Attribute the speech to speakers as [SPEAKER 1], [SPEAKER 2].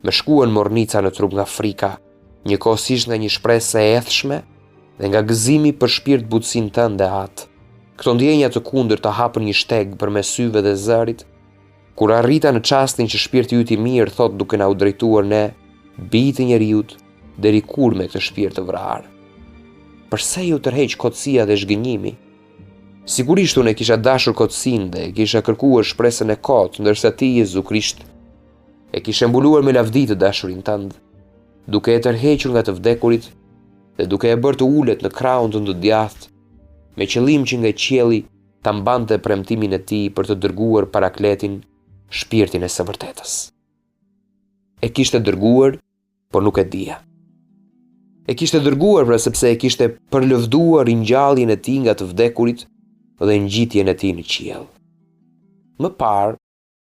[SPEAKER 1] Me shkuën mornica në trup nga frika, njëkohësisht nga një shpresë e edhshme dhe nga gëzimi për shpirt butësinë tënde atë. Këto ndjenja të kundër të hapën një shteg përmes syve dhe zërit, kur arrita në çastin që shpirti yt i mirë thot duke na u drejtuar ne, bijtë e njeriut, deri kur me këtë shpirt të vrarë. Përse ju tërheq kotësia dhe zhgënjimi? Sigurisht unë e kisha dashur kotësinë dhe kisha kërkuar shpresën e kotë, ndërsa ti, Jezu Krisht, e kishe mbuluar me lavdi të dashurin tënd, duke e tërhequr nga të vdekurit dhe duke e bërë të ulet në krahun tënd të djathtë, me qëllim që nga qielli ta mbante premtimin e tij për të dërguar Parakletin, shpirtin e së vërtetës. E kishte dërguar, por nuk e dija. E kishte dërguar pra sepse e kishte përlëvduar ringjalljen e tij nga të vdekurit dhe ngjitjen e tij në qiell. Më parë,